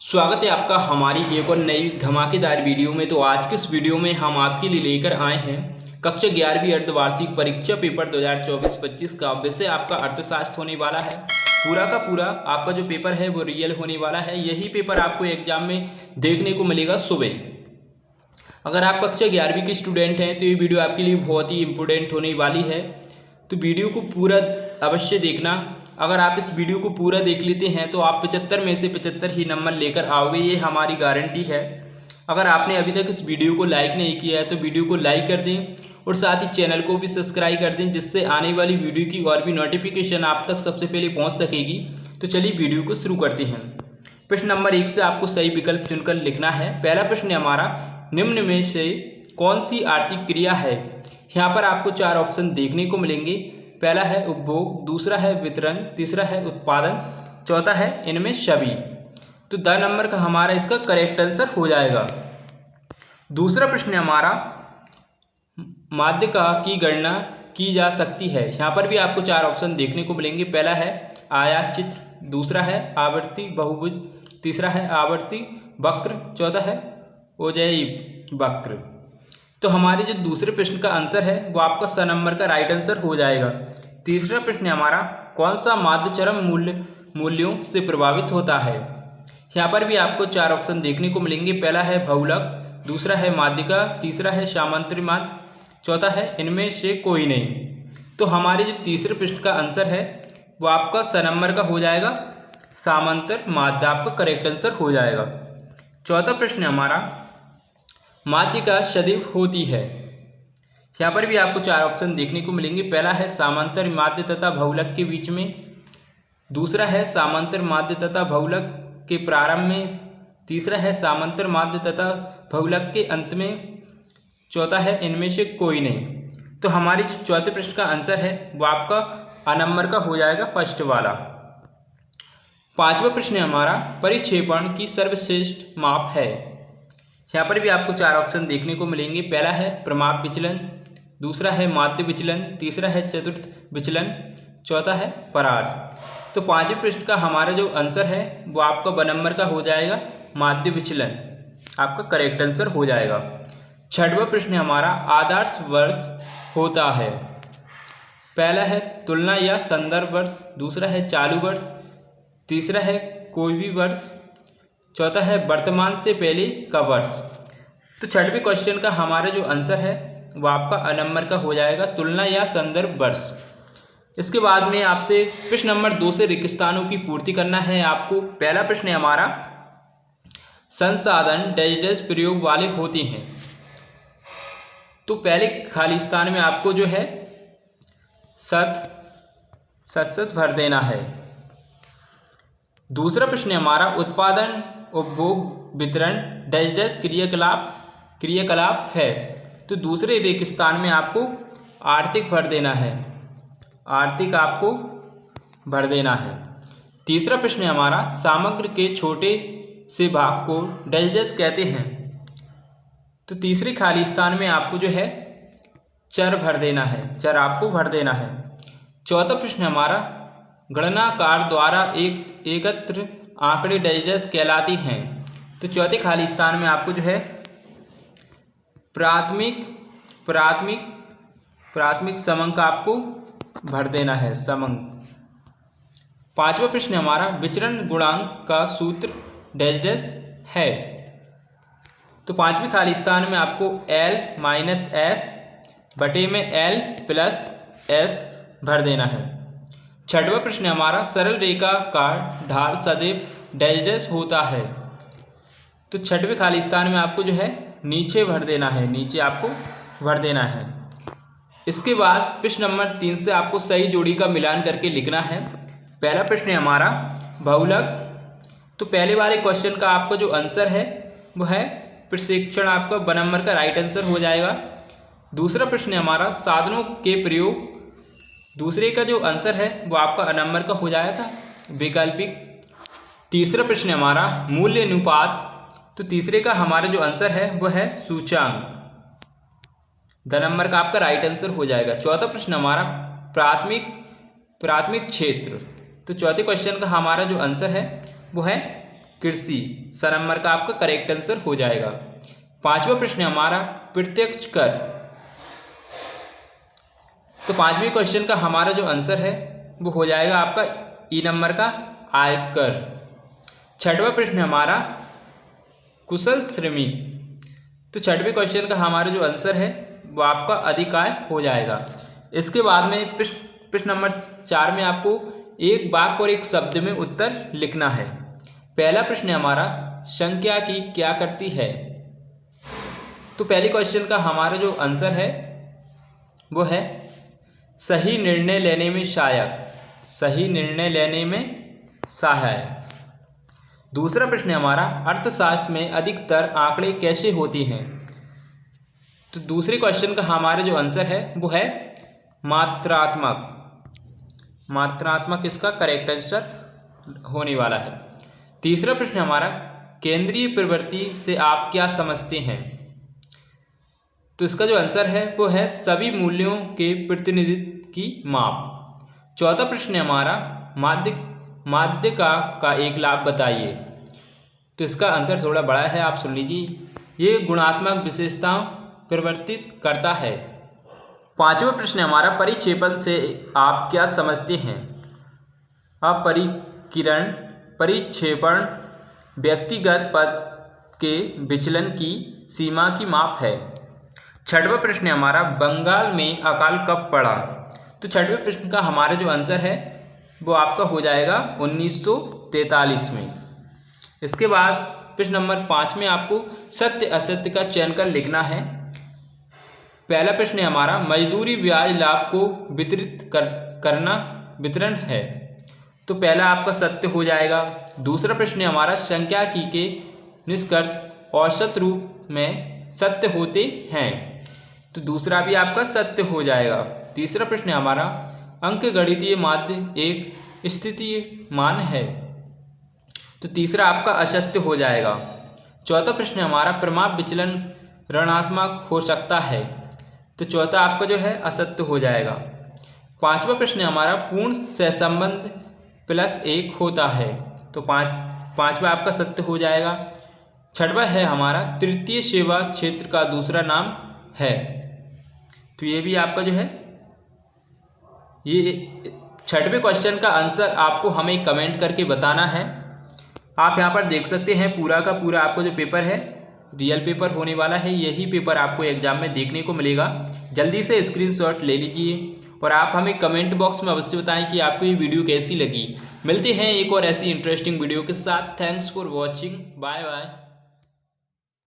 स्वागत है आपका हमारी एक और नई धमाकेदार वीडियो में। तो आज के इस वीडियो में हम आपके लिए लेकर आए हैं कक्षा 11वीं अर्धवार्षिक परीक्षा पेपर 2024-25 का विषय आपका अर्थशास्त्र होने वाला है। पूरा का पूरा आपका जो पेपर है वो रियल होने वाला है। यही पेपर आपको एग्जाम में देखने को मिलेगा सुबह। अगर आप कक्षा 11वीं के स्टूडेंट हैं तो ये वीडियो आपके लिए बहुत ही इम्पोर्टेंट होने वाली है, तो वीडियो को पूरा अवश्य देखना। अगर आप इस वीडियो को पूरा देख लेते हैं तो आप 75 में से 75 ही नंबर लेकर आओगे, ये हमारी गारंटी है। अगर आपने अभी तक इस वीडियो को लाइक नहीं किया है तो वीडियो को लाइक कर दें और साथ ही चैनल को भी सब्सक्राइब कर दें, जिससे आने वाली वीडियो की और भी नोटिफिकेशन आप तक सबसे पहले पहुंच सकेगी। तो चलिए वीडियो को शुरू करते हैं। प्रश्न नंबर 1 से आपको सही विकल्प चुनकर लिखना है। पहला प्रश्न हमारा, निम्न में से कौन सी आर्थिक क्रिया है? यहाँ पर आपको 4 ऑप्शन देखने को मिलेंगे। पहला है उपभोग, दूसरा है वितरण, तीसरा है उत्पादन, चौथा है इनमें सभी। तो 10 नंबर का हमारा इसका करेक्ट आंसर हो जाएगा। दूसरा प्रश्न हमारा, माध्यिका की गणना की जा सकती है? यहाँ पर भी आपको 4 ऑप्शन देखने को मिलेंगे। पहला है आयात चित्र, दूसरा है आवर्ती बहुभुज, तीसरा है आवर्ती वक्र, चौथा है ओजयी वक्र। तो हमारे जो दूसरे प्रश्न का आंसर है वो आपका स नंबर का राइट आंसर हो जाएगा। तीसरा प्रश्न हमारा, कौन सा माध्य चरम मूल्यों से प्रभावित होता है? यहाँ पर भी आपको 4 ऑप्शन देखने को मिलेंगे। पहला है बहुलक, दूसरा है माध्यिका, तीसरा है सामांतर माध्य, चौथा है इनमें से कोई नहीं। तो हमारे जो तीसरे प्रश्न का आंसर है वो आपका स नंबर का हो जाएगा, सामांतर माध्य आपका करेक्ट आंसर हो जाएगा। चौथा प्रश्न हमारा, माध्यिका सदैव होती है? यहाँ पर भी आपको 4 ऑप्शन देखने को मिलेंगे। पहला है समांतर माध्य तथा बहुलक के बीच में, दूसरा है समांतर माध्य तथा बहुलक के प्रारंभ में, तीसरा है समांतर माध्य तथा बहुलक के अंत में, चौथा है इनमें से कोई नहीं। तो हमारे जो चौथे प्रश्न का आंसर है वो आपका अ नंबर का हो जाएगा, फर्स्ट वाला। पांचवा प्रश्न हमारा, परिक्षेपण की सर्वश्रेष्ठ माप है? यहाँ पर भी आपको 4 ऑप्शन देखने को मिलेंगे। पहला है प्रमाप विचलन, दूसरा है माध्य विचलन, तीसरा है चतुर्थ विचलन, चौथा है परार्थ। तो पांचवें प्रश्न का हमारा जो आंसर है वो आपका ब नंबर का हो जाएगा, माध्य विचलन आपका करेक्ट आंसर हो जाएगा। छठवां प्रश्न हमारा, आदर्श वर्ष होता है? पहला है तुलना या संदर्भ वर्ष, दूसरा है चालू वर्ष, तीसरा है कोई भी वर्ष, चौथा है वर्तमान से पहले का वर्ष। तो छठवें क्वेश्चन का हमारा जो आंसर है वो आपका अ नंबर का हो जाएगा, तुलना या संदर्भ वर्ष। इसके बाद में आपसे प्रश्न नंबर 2 से रिक्त स्थानों की पूर्ति करना है आपको। पहला प्रश्न है हमारा, संसाधन डैश डैश प्रयोग वाले होते हैं? तो पहले खाली स्थान में आपको जो है सत भर देना है। दूसरा प्रश्न हमारा, उत्पादन उपभोग वितरण डैश डैश क्रियाकलाप है? तो दूसरे रिक्त स्थान में आपको आर्थिक भर देना है, आर्थिक आपको भर देना है। तीसरा प्रश्न हमारा, सामग्री के छोटे से भाग को डैश डैश कहते हैं? तो तीसरे खाली स्थान में आपको जो है चर भर देना है, चर आपको भर देना है। चौथा प्रश्न हमारा, गणनाकार द्वारा एकत्र आंकड़े डैश डैश कहलाती हैं? तो चौथे खाली स्थान में आपको जो है प्राथमिक समंक का आपको भर देना है, समंक। पांचवा प्रश्न हमारा, विचरण गुणांक का सूत्र डैश डैश है? तो पांचवें खाली स्थान में आपको L - S बटे में L + S भर देना है। छठवां प्रश्न हमारा, सरल रेखा का ढाल सदैव डैश डैश होता है? तो छठवें खाली स्थान में आपको जो है नीचे भर देना है, नीचे आपको भर देना है। इसके बाद प्रश्न नंबर 3 से आपको सही जोड़ी का मिलान करके लिखना है। पहला प्रश्न है हमारा, बहुलक। तो पहले वाले क्वेश्चन का आपका जो आंसर है वो है प्रशिक्षण, आपका ब नंबर का राइट आंसर हो जाएगा। दूसरा प्रश्न है हमारा, साधनों के प्रयोग, दूसरे का जो आंसर है वो आपका अ नंबर का हो जाएगा, वैकल्पिक। तीसरा प्रश्न है हमारा, मूल्य अनुपात। तो तीसरे का हमारा जो आंसर है वो है सूचांक, द नंबर का आपका राइट आंसर हो जाएगा। चौथा प्रश्न हमारा, प्राथमिक क्षेत्र। तो चौथे क्वेश्चन का हमारा जो आंसर है वो है कृषि। स नंबर का आपका करेक्ट आंसर हो जाएगा। पांचवा प्रश्न हमारा प्रत्यक्ष कर। तो पांचवें क्वेश्चन का हमारा जो आंसर है वो हो जाएगा आपका ई नंबर का आयकर। छठवां प्रश्न हमारा कुशल श्रमिक। तो छठवें क्वेश्चन का हमारा जो आंसर है वो आपका अधिकाय हो जाएगा। इसके बाद में प्रश्न नंबर 4 में आपको एक वाक्य और एक शब्द में उत्तर लिखना है। पहला प्रश्न हमारा संख्या की क्या करती है। तो पहले क्वेश्चन का हमारा जो आंसर है वो है सही निर्णय लेने में सहायक। सही निर्णय लेने में सहायक। दूसरा प्रश्न हमारा अर्थशास्त्र में अधिकतर आंकड़े कैसे होते हैं। तो दूसरे क्वेश्चन का हमारा जो आंसर है वो है मात्रात्मक। मात्रात्मक इसका करेक्ट आंसर होने वाला है। तीसरा प्रश्न हमारा केंद्रीय प्रवृत्ति से आप क्या समझते हैं। तो इसका जो आंसर है वो है सभी मूल्यों के प्रतिनिधित्व की माप। चौथा प्रश्न हमारा माध्यिका का एक लाभ बताइए। तो इसका आंसर थोड़ा बड़ा है, आप सुन लीजिए। ये गुणात्मक विशेषताओं परिवर्तित करता है। पांचवा प्रश्न हमारा परिक्षेपण से आप क्या समझते हैं। अपरिकिरण परिक्षेपण व्यक्तिगत पद के विचलन की सीमा की माप है। छठवां प्रश्न हमारा बंगाल में अकाल कब पड़ा। तो छठवें प्रश्न का हमारा जो आंसर है वो आपका हो जाएगा 1943 में। इसके बाद प्रश्न नंबर 5 में आपको सत्य असत्य का चयन कर लिखना है। पहला प्रश्न हमारा मजदूरी ब्याज लाभ को वितरित करना वितरण है। तो पहला आपका सत्य हो जाएगा। दूसरा प्रश्न हमारा सांख्यिकी के निष्कर्ष औसत रूप में सत्य होते हैं। तो दूसरा भी आपका सत्य हो जाएगा। तीसरा प्रश्न हमारा अंकगणितीय माध्य एक स्थितीय मान है। तो तीसरा आपका असत्य हो जाएगा। चौथा प्रश्न हमारा प्रमाप विचलन ऋणात्मक हो सकता है। तो चौथा आपका जो है असत्य हो जाएगा। पांचवा प्रश्न हमारा पूर्ण सहसंबंध +1 होता है। तो पांचवा आपका सत्य हो जाएगा। छठवा है हमारा तृतीय सेवा क्षेत्र का दूसरा नाम है। तो ये भी आपका जो है ये छठवें क्वेश्चन का आंसर आपको हमें कमेंट करके बताना है। आप यहाँ पर देख सकते हैं पूरा का पूरा आपको जो पेपर है रियल पेपर होने वाला है। यही पेपर आपको एग्जाम में देखने को मिलेगा। जल्दी से स्क्रीनशॉट ले लीजिए और आप हमें कमेंट बॉक्स में अवश्य बताएं कि आपको ये वीडियो कैसी लगी। मिलते हैं एक और ऐसी इंटरेस्टिंग वीडियो के साथ। Thanks for watching. Bye bye.